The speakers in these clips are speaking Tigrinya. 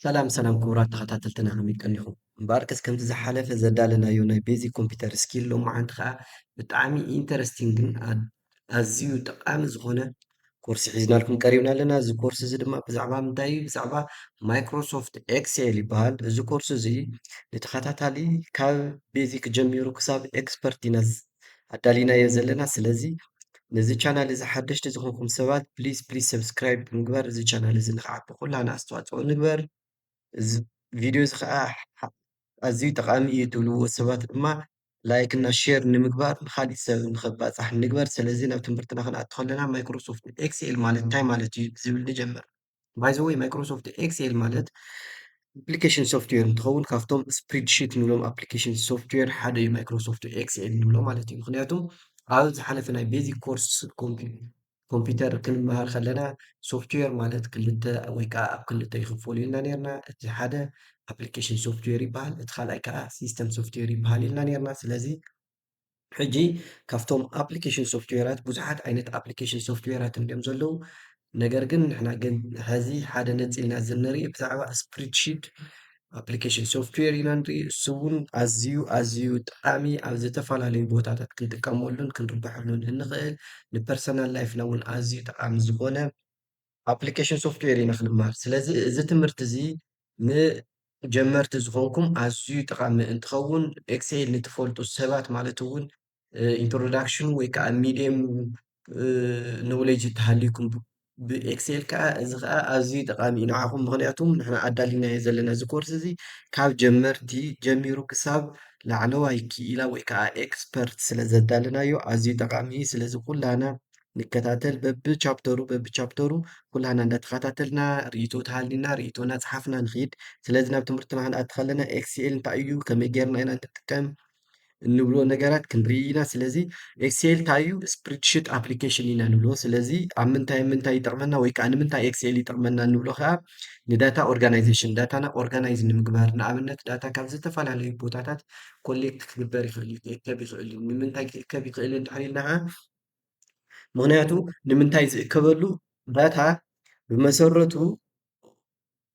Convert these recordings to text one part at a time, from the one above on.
ሰላም ሰላም ክቡራት ተኸታተልትና ከመይ ቀኒኹም? እምበር ከስ ከምቲ ዝሓለፈ ዘዳለናዮ ናይ ቤዚክ ኮምፒተር ስኪል ሎማዓንቲ ከዓ ብጣዕሚ ኢንተረስቲንግን ኣዝዩ ጠቃሚ ዝኾነ ኮርሲ ሒዝናልኩም ቀሪብና ኣለና። እዚ ኮርሲ እዚ ድማ ብዛዕባ ምንታይ እዩ? ብዛዕባ ማይክሮሶፍት ኤክሴል ይበሃል። እዚ ኮርሲ እዚ ንተኸታታሊ ካብ ቤዚክ ጀሚሩ ክሳብ ኤክስፐርት ኢና ኣዳሊናዮ ዘለና። ስለዚ ነዚ ቻናል እዚ ሓደሽቲ ዝኾንኩም ሰባት ፕሊዝ ፕሊዝ ሰብስክራይብ ብምግባር እዚ ቻናል እዚ ንክዓቢ ኩላና ኣስተዋፅኦ ንግበር። እዚ ቪድዮ እዚ ከዓ ኣዝዩ ጠቃሚ እዩ ትብልዎ ሰባት ድማ ላይክ እና ሼር ንምግባር ንካሊእ ሰብ ንከባፃሕ ንግበር። ስለዚ ናብ ትምህርትና ክንኣቱ ከለና ማይክሮሶፍት ኤክስኤል ማለት እንታይ ማለት እዩ ዝብል ንጀምር። ባይ ዘ ወይ ማይክሮሶፍት ኤክስኤል ማለት ኣፕሊኬሽን ሶፍትዌር እንትኸውን ካብቶም ስፕሪድሺት ንብሎም ኣፕሊኬሽን ሶፍትዌር ሓደ እዩ ማይክሮሶፍት ኤክስኤል ንብሎ ማለት እዩ። ምክንያቱም ኣብ ዝሓለፈ ናይ ቤዚክ ኮርስ ኮምፒተር ክንመሃር ከለና ሶፍትዌር ማለት ክልተ ወይ ከዓ ኣብ ክልተ ይኽፈሉ ኢልና ነርና። እቲ ሓደ ኣፕሊኬሽን ሶፍትዌር ይበሃል፣ እቲ ካልኣይ ከዓ ሲስተም ሶፍትዌር ይበሃል ኢልና ነርና። ስለዚ ሕጂ ካብቶም ኣፕሊኬሽን ሶፍትዌራት ብዙሓት ዓይነት ኣፕሊኬሽን ሶፍትዌራት እዮም ዘለዉ። ነገር ግን ንሕና ግን ሕዚ ሓደ ነፂልና እዚ ንሪኢ ብዛዕባ ስፕሪድሺት ኣፕሊኬሽን ሶፍትዌር ኢና ንርኢ። እሱ እውን ኣዝዩ ኣዝዩ ጠቃሚ ኣብ ዝተፈላለዩ ቦታታት ክንጥቀመሉን ክንርበሐሉን እንኽእል ንፐርሰናል ላይፍና እውን ኣዝዩ ጠቃሚ ዝኾነ ኣፕሊኬሽን ሶፍትዌር ኢና ክንመሃር። ስለዚ እዚ ትምህርቲ እዚ ንጀመርቲ ዝኾንኩም ኣዝዩ ጠቃሚ እንትኸውን ኤክሴል ንትፈልጡ ሰባት ማለት እውን ኢንትሮዳክሽን ወይ ከዓ ሚድየም ኖውሌጅ እንተሃልዩኩም ብኤክሴል ከዓ እዚ ከዓ ኣዝዩ ጠቃሚ እዩ ንዓኹም። ምክንያቱም ንሕና ኣዳሊናዮ ዘለና እዚ ኮርስ እዚ ካብ ጀመርቲ ጀሚሩ ክሳብ ላዕለዋይ ክኢላ ወይ ከዓ ኤክስፐርት ስለ ዘዳልናዮ ኣዝዩ ጠቃሚ እዩ። ስለዚ ኩላና ንከታተል በብቻፕተሩ ኩላና እንዳተኸታተልና ርእይቶ ተሃሊና ርእይቶ እናፅሓፍና ንኸይድ። ስለዚ ናብ ትምህርትና ክንኣቱ ከለና ኤክስኤል እንታይ እዩ ከመይ ጌርና ኢና ንጥቀም እንብሎ ነገራት ክንርኢ ኢና። ስለዚ ኤክስኤል እንታይ እዩ? ስፕሪድሺት ኣፕሊኬሽን ኢና ንብሎ። ስለዚ ኣብ ምንታይ ይጠቅመና ወይ ከዓ ንምንታይ ኤክስኤል ይጠቅመና እንብሎ ከዓ ንዳታ ኦርጋናይዜሽን ዳታና ኦርጋናይዝ ንምግባር። ንኣብነት ዳታ ካብ ዝተፈላለዩ ቦታታት ኮሌክት ክግበር ይኽእል እዩ፣ ክእከብ ይኽእል እዩ። ንምንታይ ክእከብ ይኽእል እንድሕር ኢልና ከዓ ምክንያቱ ንምንታይ ዝእከበሉ ዳታ ብመሰረቱ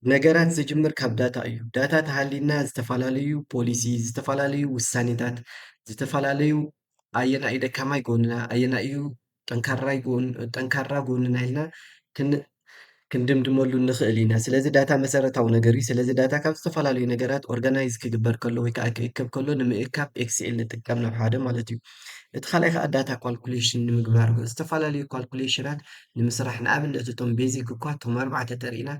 ነገራት ዝጅምር ካብ ዳታ እዩ። ዳታ ተሃሊና ዝተፈላለዩ ፖሊሲ፣ ዝተፈላለዩ ውሳኔታት፣ ዝተፈላለዩ ኣየናይ እዩ ደካማይ ጎንና፣ ኣየናይ እዩ ጠንካራ ጎንና ኢልና ክንድምድመሉ ንኽእል ኢና። ስለዚ ዳታ መሰረታዊ ነገር እዩ። ስለዚ ዳታ ካብ ዝተፈላለዩ ነገራት ኦርጋናይዝ ክግበር ከሎ ወይ ከዓ ክእከብ ከሎ ንምእካብ ኤክስኤል ንጥቀም ናብ ሓደ ማለት እዩ። እቲ ካልኣይ ከዓ ዳታ ኳልኩሌሽን ንምግባር ዝተፈላለዩ ኳልኩሌሽናት ንምስራሕ። ንኣብነት እቶም ቤዚክ እኳ እቶም ኣርባዕተ ተሪእና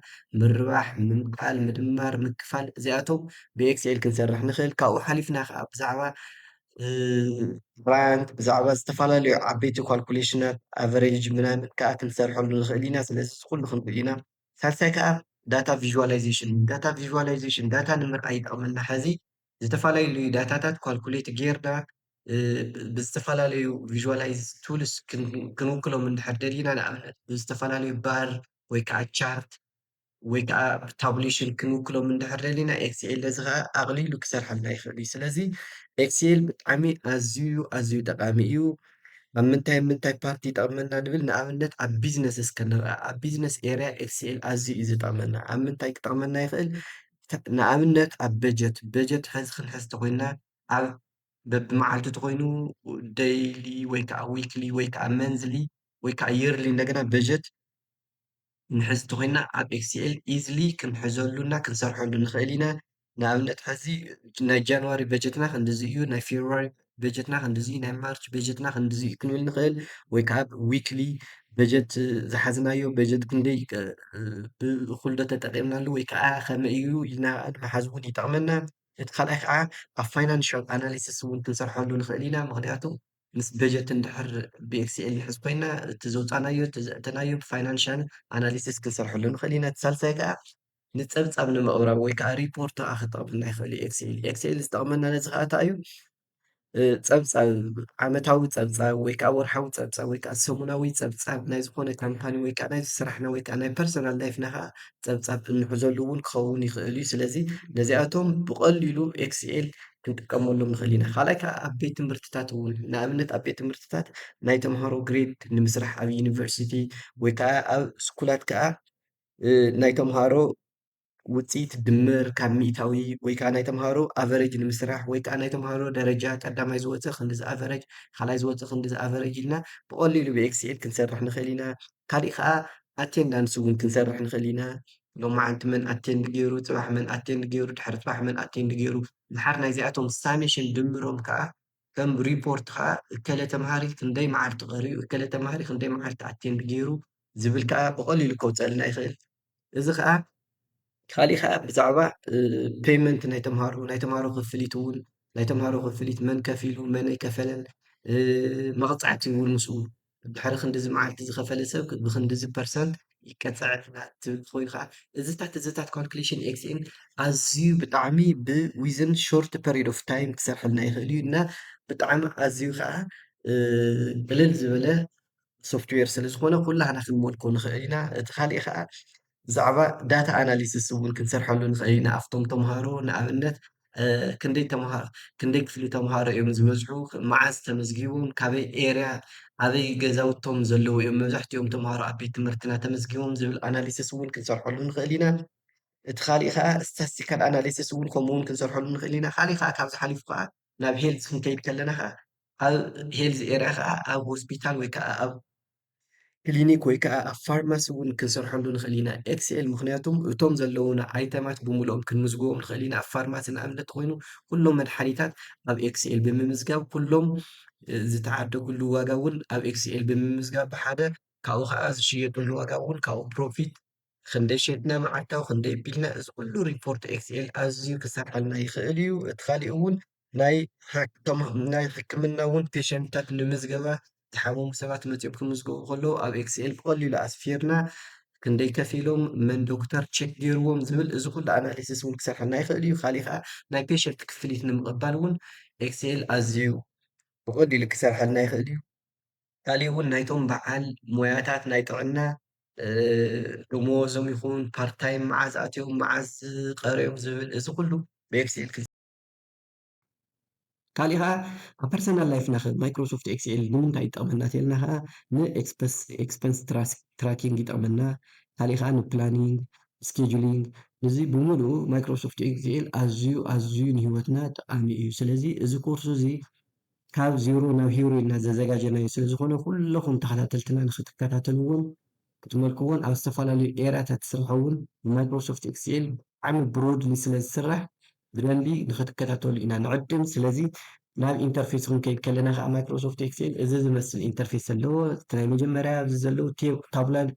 ምርባሕ፣ ምምቃል፣ ምድማር፣ ምክፋል እዚኣቶም ብኤክስኤል ክንሰርሕ ንኽእል። ካብኡ ሓሊፍና ከዓ ብዛዕባ ራንክ ብዛዕባ ዝተፈላለዩ ዓበይቲ ኳልኩሌሽናት ኣቨሬጅ ምናምን ከዓ ክንሰርሐሉ ንኽእል ኢና። ስለዚ እዚ ኩሉ ክንርኢ ኢና። ሳልሳይ ከዓ ዳታ ቪዥዋላይዜሽን ዳታ ንምርኣይ ይጠቅመና። ሕዚ ዝተፈላለዩ ዳታታት ኳልኩሌት ጌርና ብዝተፈላለዩ ቪዥዋላይዝ ቱልስ ክንውክሎም እንድሕር ደሊና ንኣብነት ብዝተፈላለዩ ባር ወይ ከዓ ቻርት ወይ ከዓ ታቡሌሽን ክንውክሎም እንድሕር ደሊና ኤክስኤል ነዚ ከዓ ኣቕሊሉ ክሰርሐልና ይኽእል እዩ። ስለዚ ኤክስኤል ብጣዕሚ ኣዝዩ ኣዝዩ ጠቃሚ እዩ። ኣብ ምንታይ ፓርቲ ይጠቅመና ንብል ንኣብነት ኣብ ቢዝነስ እስከንርአ ኣብ ቢዝነስ ኤርያ ኤክስኤል ኣዝዩ እዩ ዝጠቅመና። ኣብ ምንታይ ክጠቅመና ይኽእል? ንኣብነት ኣብ በጀት ሕዚ ክንሕዝ ተኮይንና ኣብ በቢመዓልቱ ተኮይኑ ደይሊ ወይ ከዓ ዊክሊ ወይ ከዓ መንዝሊ ወይ ከዓ የርሊ እንደገና በጀት ንሕዝ ተኮይንና ኣብ ኤክስኤል ኢዝሊ ክንሕዘሉና ክንሰርሐሉ ንኽእል ኢና። ንኣብነት ሕዚ ናይ ጃንዋሪ በጀትና ክንድዚ እዩ፣ ናይ ፌብሩዋሪ በጀትና ክንድዚ እዩ፣ ናይ ማርች በጀትና ክንድዚ እዩ ክንብል ንኽእል። ወይ ከዓ ዊክሊ በጀት ዝሓዝናዮ በጀት ክንደይ ብእኹል ዶ ተጠቒምናሉ ወይ ከዓ ከመይ እዩ ኢልና ንምሓዝ እውን ይጠቅመና። እቲ ካልኣይ ከዓ ኣብ ፋይናንሻል ኣናሊሲስ እውን ክንሰርሐሉ ንኽእል ኢና። ምክንያቱ ምስ በጀት እንድሕር ብኤክስኤል ንሕዝ ኮይና እቲ ዘውፃእናዮ እቲ ዘእተናዮ ብፋይናንሻል ኣናሊሲስ ክንሰርሐሉ ንኽእል ኢና። እቲ ሳልሳይ ከዓ ንፀብፃብ ንምቕራብ ወይ ከዓ ሪፖርት ከዓ ክጠቅመና ይኽእል እዩ ኤክስኤል። ኤክስኤል ዝጠቅመና ነዚ ከዓ እንታይ እዩ? ፀብፃብ ዓመታዊ ፀብፃብ ወይ ከዓ ወርሓዊ ፀብፃብ ወይ ከዓ ሰሙናዊ ፀብፃብ ናይ ዝኾነ ካምፓኒ ወይ ከዓ ናይ ስራሕና ወይ ከዓ ናይ ፐርሰናል ላይፍና ከዓ ፀብፃብ እንሕዘሉ እውን ክኸውን ይኽእል እዩ። ስለዚ ነዚኣቶም ብቐሊሉ ኤክስኤል ክንጥቀመሎም ንኽእል ኢና። ካልኣይ ከዓ ኣብ ቤት ትምህርትታት እውን ንኣብነት ኣብ ቤት ትምህርትታት ናይ ተምሃሮ ግሬድ ንምስራሕ ኣብ ዩኒቨርሲቲ ወይ ከዓ ኣብ ስኩላት ከዓ ናይ ተምሃሮ ውፅኢት ድምር ካብ ሚእታዊ ወይ ከዓ ናይ ተምሃሮ ኣቨሬጅ ንምስራሕ ወይ ከዓ ናይ ተምሃሮ ደረጃ ቀዳማይ ዝወፅእ ክንዲዚ ኣቨሬጅ ካልኣይ ዝወፅእ ክንዲዚ ኣቨሬጅ ኢልና ብቐሊሉ ብኤክስኤል ክንሰርሕ ንኽእል ኢና። ካሊእ ከዓ ኣቴንዳንስ እውን ክንሰርሕ ንኽእል ኢና። ሎማዓንቲ መን ኣቴንድ ገይሩ፣ ፅባሕ መን ኣቴንድ ገይሩ፣ ድሕሪ ፅባሕ መን ኣቴንድ ገይሩ፣ ድሓር ናይዚኣቶም ሳሜሽን ድምሮም ከዓ ከም ሪፖርት ከዓ እከለ ተምሃሪ ክንደይ መዓልቲ ቀሪዩ፣ እከለ ተምሃሪ ክንደይ መዓልቲ ኣቴንድ ገይሩ ዝብል ከዓ ብቐሊሉ ከውፀልና ይኽእል። እዚ ከዓ ካሊእ ከዓ ብዛዕባ ፔይመንት ናይ ተምሃሮ ክፍሊት እውን ናይ ተምሃሮ ክፍሊት መን ከፊሉ መን ኣይከፈለን መቕፃዕቲ እውን ምስኡ ድሕሪ ክንዲዚ መዓልቲ ዝኸፈለ ሰብ ብክንዲዚ ፐርሰንት ይቀፅዕ ትብል ኮይኑ ከዓ እዚታት ካልኩሌሽን ኤክስኤል ኣዝዩ ብጣዕሚ ብዊዝን ሾርት ፐሪድ ኦፍ ታይም ክሰርሐልና ይኽእል እዩ እና ብጣዕሚ ኣዝዩ ከዓ ቅልል ዝበለ ሶፍትዌር ስለ ዝኾነ ኩላህና ክንመልኮ ንኽእል ኢና። እቲ ካሊእ ከዓ ብዛዕባ ዳታ ኣናሊሲስ እውን ክንሰርሐሉ ንኽእል ኢና። ኣብቶም ተምሃሮ ንኣብነት ክንደይ ክፍሊ ተምሃሮ እዮም ዝበዝሑ፣ መዓዝ ተመዝጊቦም፣ ካበይ ኤርያ ኣበይ ገዛውቶም ዘለዉ እዮም መብዛሕትኦም ተምሃሮ ኣብ ቤት ትምህርትና ተመዝጊቦም ዝብል ኣናሊሲስ እውን ክንሰርሐሉ ንኽእል ኢና። እቲ ካሊእ ከዓ ስታቲስቲካል ኣናሊሲስ እውን ከምኡ እውን ክንሰርሐሉ ንኽእል ኢና። ካሊእ ከዓ ካብዚ ሓሊፉ ከዓ ናብ ሄልዝ ክንከይድ ከለና ከዓ ኣብ ሄልዝ ኤርያ ከዓ ኣብ ሆስፒታል ወይ ከዓ ኣብ ክሊኒክ ወይ ከዓ ኣብ ፋርማሲ እውን ክንሰርሐሉ ንኽእል ኢና ኤክስኤል ምክንያቱም እቶም ዘለዉና ኣይተማት ብምልኦም ክንምዝግቦም ንኽእል ኢና። ኣብ ፋርማሲ ንኣብነት ኮይኑ ኩሎም መድሓኒታት ኣብ ኤክስኤል ብምምዝጋብ ኩሎም ዝተዓደጉሉ ዋጋ እውን ኣብ ኤክስኤል ብምምዝጋብ ብሓደ ካብኡ ከዓ ዝሽየጡሉ ዋጋ እውን ካብኡ ፕሮፊት ክንደይ ሸጥና መዓልታዊ ክንደይ ኣቢልና እዚ ኩሉ ሪፖርት ኤክስኤል ኣዝዩ ክሰርሐልና ይኽእል እዩ። እቲ ካሊእ እውን ናይ ሕክምና እውን ፔሸንትታት ንምዝገባ ዝሓመሙ ሰባት መፂኦም ክምዝገቡ ከለዉ ኣብ ኤክስኤል ብቐሊሉ ኣስፊርና ክንደይ ከፊሎም መን ዶክተር ቼክ ገይርዎም ዝብል እዚ ኩሉ ኣናሊሲስ እውን ክሰርሐልና ይኽእል እዩ። ካሊእ ከዓ ናይ ፔሸንት ክፍሊት ንምቕባል እውን ኤክስኤል ኣዝዩ ብቐሊሉ ክሰርሐልና ይኽእል እዩ። ካሊእ እውን ናይቶም በዓል ሞያታት ናይ ጥዕና ደመወዞም ይኹን ፓርታይም መዓዝ ኣትዮም መዓዝ ቀሪዮም ዝብል እዚ ኩሉ ብኤክስኤል ካሊእ ከዓ ኣብ ፐርሰናል ላይፍና ማይክሮሶፍት ኤክስኤል ንምንታይ ይጠቕመና እንተኢልና ከዓ ንኤክስፐንስ ትራኪንግ ይጠቕመና። ካሊእ ከዓ ንፕላኒንግ ስኬጁሊንግ እዚ ብምሉኡ ማይክሮሶፍት ኤክስኤል ኣዝዩ ንሂወትና ጠቃሚ እዩ። ስለዚ እዚ ኮርስ እዚ ካብ ዜሮ ናብ ሂሮ ኢልና ዘዘጋጀናዮ ስለ ዝኾነ ኩለኹም ተኸታተልትና ንኽትከታተልዎን ክትመልክዎን ኣብ ዝተፈላለዩ ኤራታት ዝስርሑ እውን ብማይክሮሶፍት ኤክስኤል ብጣዕሚ ብሮድሊ ስለ ዝስራሕ ብደንቢ ንኽትከታተሉ ኢና ንዕድም። ስለዚ ናብ ኢንተርፌስ ክንከይድ ከለና ከዓ ማይክሮሶፍት ኤክስኤል እዚ ዝመስል ኢንተርፌስ ኣለዎ። እቲ ናይ መጀመርያ ኣብዚ ዘለዉ ታቡላር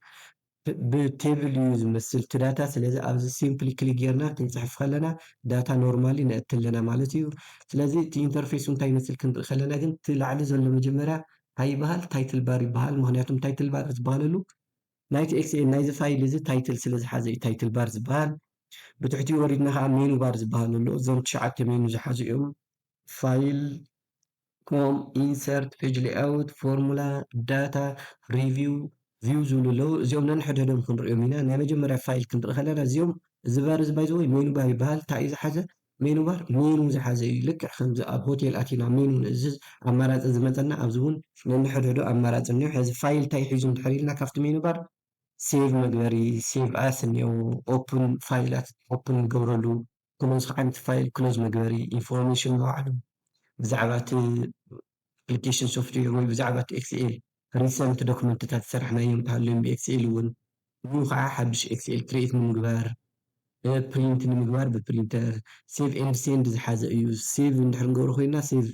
ብቴብል እዩ ዝመስል እቲ ዳታ። ስለዚ ኣብዚ ሲምፕሊ ክሊክ ጌርና ክንፅሕፍ ከለና ዳታ ኖርማሊ ነእቲ ኣለና ማለት እዩ። ስለዚ እቲ ኢንተርፌሱ እንታይ ይመስል ክንርኢ ከለና ግን እቲ ላዕሊ ዘሎ መጀመርያ እንታይ ይበሃል? ታይትል ባር ይበሃል። ምክንያቱም ታይትል ባር ዝበሃለሉ ናይቲ ኤክስኤል ናይዚ ፋይል እዚ ታይትል ስለ ዝሓዘ እዩ ታይትል ባር ዝበሃል። ብትሕቲኡ ወሪድና ከዓ ሜኑ ባር ዝበሃል ኣሎ። እዞም 9 ሜኑ ዝሓዙ እዮም። ፋይል ኮም ኢንሰርት ፔጅ ሌኣውት ፎርሙላ ዳታ ሪቪው ቪው ዝብሉ ኣለዉ። እዚኦም ነንሕድሕዶም ክንሪኦም ኢና። ናይ መጀመርያ ፋይል ክንርኢ ከለና እዚኦም እዚ ባር እዚ ባይ ዘ ወይ ሜኑ ባር ይበሃል። እንታይ እዩ ዝሓዘ? ሜኑ ባር ሜኑ ዝሓዘ እዩ። ልክዕ ከምዚ ኣብ ሆቴል ኣቲና ሜኑ ንእዝዝ ኣማራፂ ዝመፀና ኣብዚ እውን ነንሕድሕዶ ኣማራፂ እኒኦ። ሕዚ ፋይል እንታይ ሒዙ እንድሕር ኢልና ካብቲ ሜኑ ባር ሴቭ መግበሪ ሴቭ ኣስ እኒኦ፣ ኦፕን ፋይላት ኦፕን ንገብረሉ፣ ክሎዝ ከዓ ነቲ ፋይል ክሎዝ መግበሪ፣ ኢንፎርሜሽን ንባዕሉ ብዛዕባ እቲ ኣፕሊኬሽን ሶፍትዌር ወይ ብዛዕባ እቲ ኤክስኤል ሪሰንት ዶክመንትታት ዝሰርሕናዮም እንተሃልዮም ብኤክስኤል እውን ንኡ ከዓ ሓድሽ ኤክስኤል ክሬት ንምግባር ፕሪንት ንምግባር ብፕሪንተር ሴቭ ኤንድ ሴንድ ዝሓዘ እዩ። ሴቭ እንድሕር ንገብሮ ኮይና ሴቭ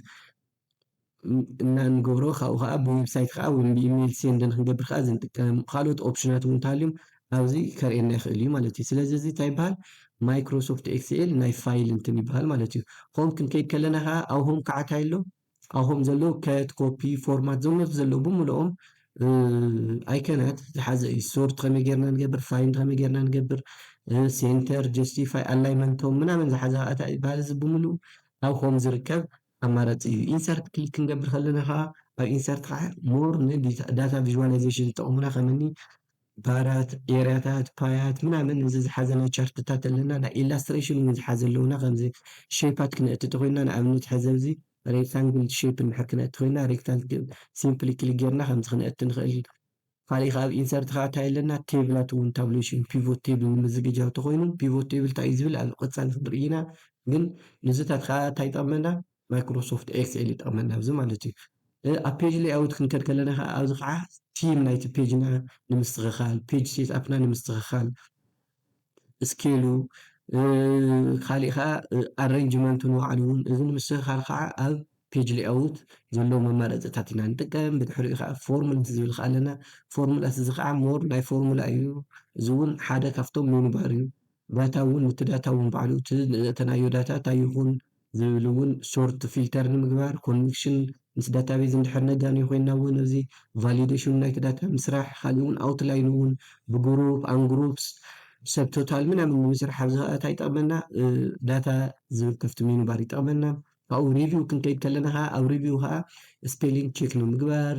እና ንገብሮ ካብኡ ከዓ ብዌብሳይት ከዓ ወይ ብኢሜል ሴንድ ንክንገብር ከዓ ዝንጥቀም ካልኦት ኦፕሽናት እውን እንተሃልዮም ኣብዚ ከርእየና ይኽእል እዩ ማለት እዩ። ስለዚ እዚ እንታይ ይበሃል? ማይክሮሶፍት ኤክስኤል ናይ ፋይል እንትን ይበሃል ማለት እዩ። ሆም ክንከይድ ከለና ከዓ ኣብ ሆም ከዓ እንታይ ኣሎ? ኣብ ሆም ዘለዉ ከት ኮፒ ፎርማት ዘመቱ ዘለዉ ብምልኦም ኣይከናት ዝሓዘ እዩ። ሶርት ከመይ ጌርና ንገብር፣ ፋይንድ ከመይ ጌርና ንገብር፣ ሴንተር ጀስቲፋይ ኣላይመንቶም ምናምን ዝሓዘ እንታይ ይበሃል? እዚ ብምሉእ ኣብ ሆም ዝርከብ ኣማራፂ እዩ። ኢንሰርት ክሊክ ክንገብር ከለና ከዓ ኣብ ኢንሰርት ከዓ ሞር ንዳታ ቪዥዋላይዜሽን ዝጠቕሙና ከምኒ ባራት ኤርያታት ፓያት ምናምን እዚ ዝሓዘ ናይ ቻርትታት ኣለና። ናይ ኢላስትሬሽን እውን ዝሓዘ ኣለውና ከምዚ ሼፓት ክነእቲ ኮይና ንኣብነት ሕዚ ኣብዚ ሬክታንግል ሼፕ እንድሕር ክነእቲ ኮይና ሬክታንግል ሲምፕሊ ክሊክ ጌርና ከምዚ ክነእቲ ንኽእል ካልእ ከዓ ኣብ ኢንሰርት ከዓ እንታይ ኣለና ቴብላት እውን ታብሌሽን ፒቮት ቴብል ንምዝግጃው እንተኮይኑ ፒቮት ቴብል እንታይ እዩ ዝብል ኣብ ቀፃሊ ክንርኢ ኢና ግን ንዝታት ከዓ እንታይ ይጠቕመና ማይክሮሶፍት ኤክስኤል ይጠቕመና ኣብዚ ማለት እዩ ኣብ ፔጅ ሌኣውት ክንከድ ከለና ከዓ ኣብዚ ከዓ ቲም ናይቲ ፔጅና ንምስትኽኻል ፔጅ ሴትኣፕና ንምስትኽኻል ስኬሉ ካልእ ከዓ ኣሬንጅመንቱ ንባዕሉ እውን እዚ ንምስትኽኻል ከዓ ኣብ ፔጅ ሌኣውት ዘለዎ መማረፂታት ኢና ንጥቀም ብድሕሪኡ ከዓ ፎርሙላት ዝብል ከዓ ኣለና ፎርሙላት እዚ ከዓ ሞር ናይ ፎርሙላ እዩ እዚ እውን ሓደ ካብቶም ሜኑባር እዩ ዳታ እውን እቲ ዳታ እውን ባዕሉ እቲ ንእተናዮ ዳታ እንታይ ይኹን ዝብል እውን ሾርት ፊልተር ንምግባር ኮኔክሽን ምስ ዳታቤዝ እንድሕር ነዳንዮ ኮይንና እውን እዚ ቫሊዴሽን ናይቲ ዳታ ምስራሕ ካልእ እውን ኣውትላይን እውን ብግሩፕ ኣንግሩፕስ ሰብ ቶታል ምናምን ንምስራሕ ኣብዚ ከዓ እንታይ ይጠቕመና ዳታ ዝብል ከፍቲ ሜኑባር ይጠቕመና ካብኡ ሪቪው ክንከይድ ከለና ከዓ ኣብ ሪቪው ከዓ ስፔሊንግ ቼክ ንምግባር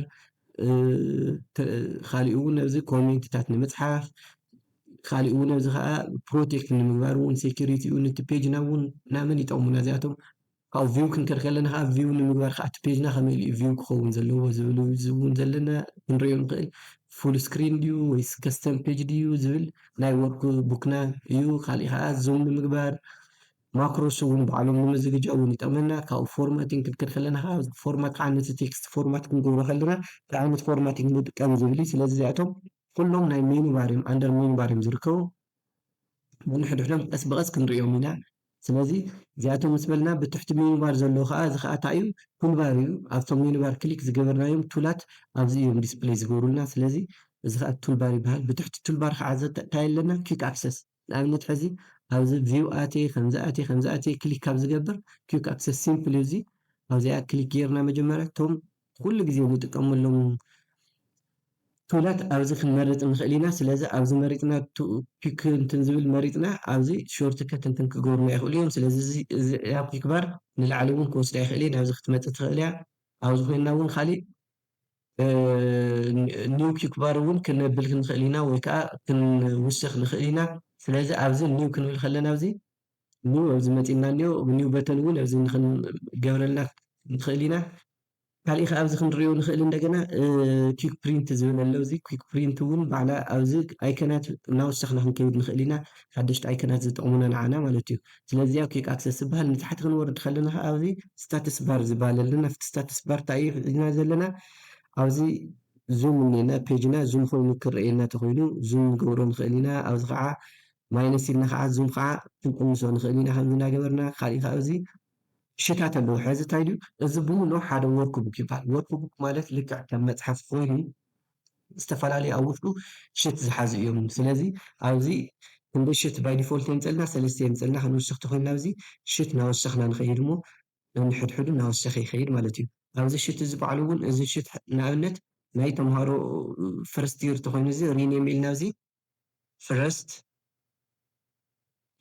ካልእ እውን ኣብዚ ኮሜንትታት ንምፅሓፍ ካልእ እውን ኣብዚ ከዓ ፕሮቴክት ንምግባር እውን ሴኪሪቲ እውን እቲ ፔጅና እውን ናመን ይጠቕሙና እዚኣቶም ካብኡ ቪው ክንከድ ከለና ከዓ ቪው ንምግባር ከዓ እቲ ፔጅና ከመይ ኢሉ ቪው ክኸውን ዘለዎ ዝብል እውን ዘለና ክንሪኦ ንኽእል ፉል ስክሪን ድዩ ወይስ ከስተም ፔጅ ድዩ ዝብል ናይ ወርክ ቡክና እዩ ካልእ ከዓ ዙም ንምግባር ማክሮስ እውን ባዕሎም ንምዝግጃው እውን ይጠቕመና ካብኡ ፎርማቲንግ ክንከድ ከለና ከዓ ፎርማት ከዓ ነቲ ቴክስት ፎርማት ክንገብሮ ከለና እንታይ ዓይነት ፎርማቲንግ ንጥቀም ዝብል እዩ ስለዚ እዚኣቶም ኩሎም ናይ ሜኑ ባር እዮም ኣንደር ሜኑ ባር እዮም ዝርከቡ ንሕድሕዶም ቀስ በቐስ ክንሪኦም ኢና ስለዚ እዚኣቶም ምስ በልና ብትሕቲ ሜኑባር ዘሎ ከዓ እዚ ከዓ እንታይ እዩ ቱልባር እዩ ኣብቶም ሜኑባር ክሊክ ዝገበርናዮም ቱላት ኣብዚ እዮም ዲስፕሌይ ዝገብሩልና ስለዚ እዚ ከዓ ቱልባር ይበሃል ብትሕቲ ቱልባር ከዓ እንታይ ኣለና ኩዊክ ኣክሰስ ንኣብነት ሕዚ ኣብዚ ቪው ኣትየ ከምዚ ኣትየ ክሊክ ካብ ዝገብር ኩዊክ ኣክሰስ ሲምፕል እዩ እዚ ኣብዚኣ ክሊክ ጌርና መጀመርያ እቶም ኩሉ ግዜ ንጥቀመሎም ቱላት ኣብዚ ክንመርፅ ንኽእል ኢና ስለዚ ኣብዚ መሪፅና ፒክ እንትን ዝብል መሪፅና ኣብዚ ሾርት ከት እንትን ክገብሩና ይኽእሉ እዮም ስለዚ እዚኣ ፒክ ባር ንላዕሊ እውን ክወስዳ ይኽእል እየ ናብዚ ክትመፅእ ትኽእል እያ ኣብዚ ኮይንና እውን ካሊእ ኒው ፒክ ባር እውን ክነብል ንኽእል ኢና ወይ ከዓ ክንውስኽ ንኽእል ኢና ስለዚ ኣብዚ ኒው ክንብል ከለና ኣብዚ ኒው ኣብዚ መፂና እኒኦ ኒው በተን እውን ኣብዚ ንክንገብረልና ንኽእል ኢና ካልእ ከዓ ኣብዚ ክንሪኦ ንኽእል እንደገና ኩዊክ ፕሪንት ዝብል ኣሎ እዚ ኩዊክ ፕሪንት እውን ባዕላ ኣብዚ ኣይከናት እናወሰኽና ክንከይድ ንኽእል ኢና ሓደሽቲ ኣይከናት ዝጠቕሙና ንዓና ማለት እዩ ስለዚ ኣብ ኩዊክ ኣክሰስ ዝበሃል ንታሕቲ ክንወርድ ከለና ከዓ ኣብዚ ስታትስ ባር ዝበሃል ኣለና ኣብቲ ስታትስ ባር እንታይ እዩ ሒዝና ዘለና ኣብዚ ዙም እኒአና ፔጅና ዙም ኮይኑ ክርአየና እንተኮይኑ ዙም ንገብሮ ንኽእል ኢና ኣብዚ ከዓ ማይነስ ኢልና ከዓ ዙም ከዓ ክንቅንሶ ንኽእል ኢና ከምዚ እናገበርና ካልእ ከዓ እዚ ሽታት ኣለዎ ሕዚ እንታይ ድዩ እዚ ብምሉእ ሓደ ወርክ ቡክ ይበሃል ወርክ ቡክ ማለት ልክዕ ከም መፅሓፍ ኮይኑ ዝተፈላለዩ ኣብ ውሽጡ ሽት ዝሓዙ እዮም ስለዚ ኣብዚ ክንደይ ሽት ባይ ዲፎልት የምፀልና ሰለስተ የምፀልና ክንውስኽ ተኮይንና ኣብዚ ሽት እናወሰኽና ንኸይድ እሞ ንሕድሕዱ እናወሰኸ ይኸይድ ማለት እዩ ኣብዚ ሽት እዚ ባዕሉ እውን እዚ ሽት ንኣብነት ናይ ተምሃሮ ፈርስት ይር ተኮይኑ እዚ ሪኔም ኢልና ኣብዚ ፈርስት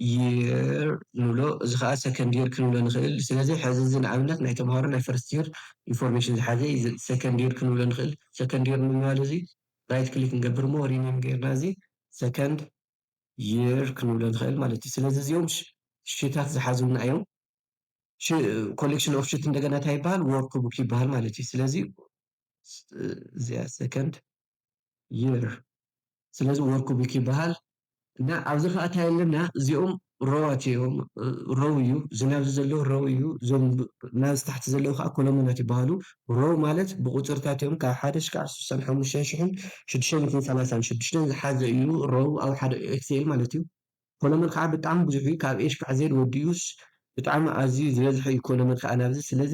ይር ንብሎ እዚ ከዓ ሰከንድ ይር ክንብሎ ንኽእል ስለዚ ሕዚ እዚ ንኣብነት ናይ ተምሃሮ ናይ ፈርስት ይር ኢንፎርሜሽን ዝሓዘ ሰከንድ ይር ክንብሎ ንኽእል ሰከንድ ይር ንምባል እዚ ራይት ክሊክ ንገብር ሞ ሪኔም ጌርና እዚ ሰከንድ ይር ክንብሎ ንኽእል ማለት እዩ ስለዚ እዚኦም ሽታት ዝሓዙና እዮም ኮሌክሽን ኦፍ ሽት እንደገና እንታይ ይበሃል ወርክ ቡክ ይበሃል ማለት እዩ ስለዚ እዚኣ ሰከንድ ይር ስለዚ ወርክ ቡክ ይበሃል እና ኣብዚ ከዓ እንታይ ኣለና እዚኦም ሮዋት እዮም ሮው እዩ እዚ ናብዚ ዘሎ ሮው እዩ እዞም ናብዚ ታሕቲ ዘለዉ ከዓ ኮሎመናት ይበሃሉ ሮው ማለት ብቁፅርታት እዮም ካብ 1 ክሳብ 65,636 ዝሓዘ እዩ ሮው ኣብ ሓደ ኤክሴል ማለት እዩ ኮሎመን ከዓ ብጣዕሚ ብዙሕ እዩ ካብ ኤሽ ክሳብ ዜድ ወዲኡስ ብጣዕሚ ኣዝዩ ዝበዝሐ እዩ ኮሎመን ከዓ ናብዚ ስለዚ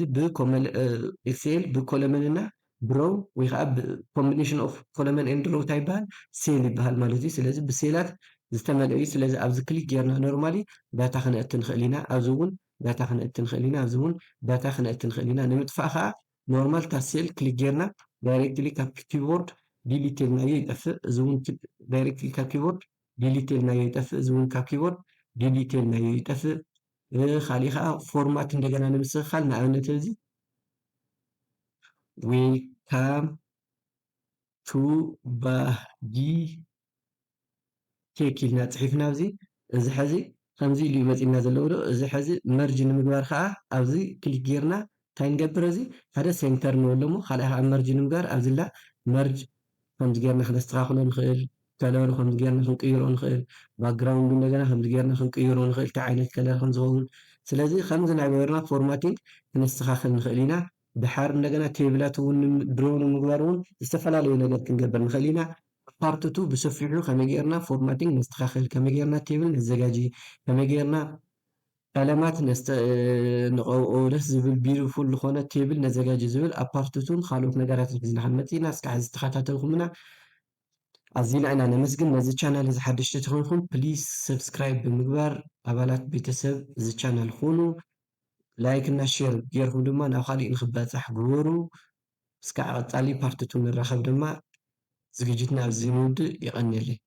ኤክሴል ብኮሎመንና ብሮው ወይ ከዓ ኮምቢኔሽን ኦፍ ኮሎመን ኤንድ ሮው እንታይ ይበሃል ሴል ይበሃል ማለት እዩ ስለዚ ብሴላት ዝተመልአ እዩ ስለዚ ኣብዚ ክሊክ ጌርና ኖርማሊ ዳታ ክነእቲ ንኽእል ኢና ኣብዚ እውን ዳታ ክነእቲ ንኽእል ኢና ኣብዚ እውን ዳታ ክነእቲ ንኽእል ኢና ንምጥፋእ ከዓ ኖርማል እታ ሴል ክሊክ ጌርና ዳይሬክትሊ ካብ ኪቦርድ ዲሊት ኢልናዮ ይጠፍእ እዚ እውን ዳይሬክትሊ ካብ ኪቦርድ ዲሊት ኢልናዮ ይጠፍእ እዚ እውን ካብ ኪቦርድ ዲሊት ኢልናዮ ይጠፍእ ካልእ ከዓ ፎርማት እንደገና ንምስትኽኻል ንኣብነት እዚ ዌልካም ቱ ባዲ ቴክ ኢልና ፅሒፍና ኣብዚ እዚ ሕዚ ከምዚ ኢሉ መፂና ዘለዎ ዶ እዚ ሕዚ መርጅ ንምግባር ከዓ ኣብዚ ክሊክ ጌርና እንታይ ንገብር እዚ ሓደ ሴንተር ንበሎ ሞ ካልእ ከዓ መርጅ ንምግባር ኣብዚላ መርጅ ከምዚ ጌርና ክነስተኻኽሎ ንኽእል፣ ከለሩ ከምዚ ጌርና ክንቅይሮ ንኽእል፣ ባክግራውንድ እንደገና ከምዚ ጌርና ክንቅይሮ ንኽእል እንታይ ዓይነት ከለር ከም ዝኸውን። ስለዚ ከምዚ እናገበርና ፎርማቲንግ ክነስተኻኽል ንኽእል ኢና። ድሓር እንደገና ቴብላት እውን ድሮ ንምግባር እውን ዝተፈላለዩ ነገር ክንገብር ንኽእል ኢና። ፓርት ቱ ብሰፊሑ ከመይ ጌርና ፎርማቲንግ ነስተኻኽል፣ ከመይ ጌርና ቴብል ነዘጋጂ፣ ከመይ ጌርና ቀለማት ንቐብኦ ደስ ዝብል ቢዩቲፉል ዝኾነ ቴብል ነዘጋጅ ዝብል ኣብ ፓርት ቱን ካልኦት ነገራት ሒዝና ክንመጽእ ኢና። እስካዕ ዝተኸታተልኩምና ኣዝና ኢና ነመስግን። ነዚ ቻናል እዚ ሓደሽቲ ተኾይንኩም ፕሊዝ ሰብስክራይብ ብምግባር ኣባላት ቤተሰብ እዚ ቻናል ኩኑ። ላይክ እና ሼር ጌርኩም ድማ ናብ ካሊእ ንክበፃሕ ግበሩ። እስካዕ ቀጻሊ ፓርት ቱ ንራኸብ ድማ ዝግጅትና ኣብዚ ንውድእ ይቐኒየለይ።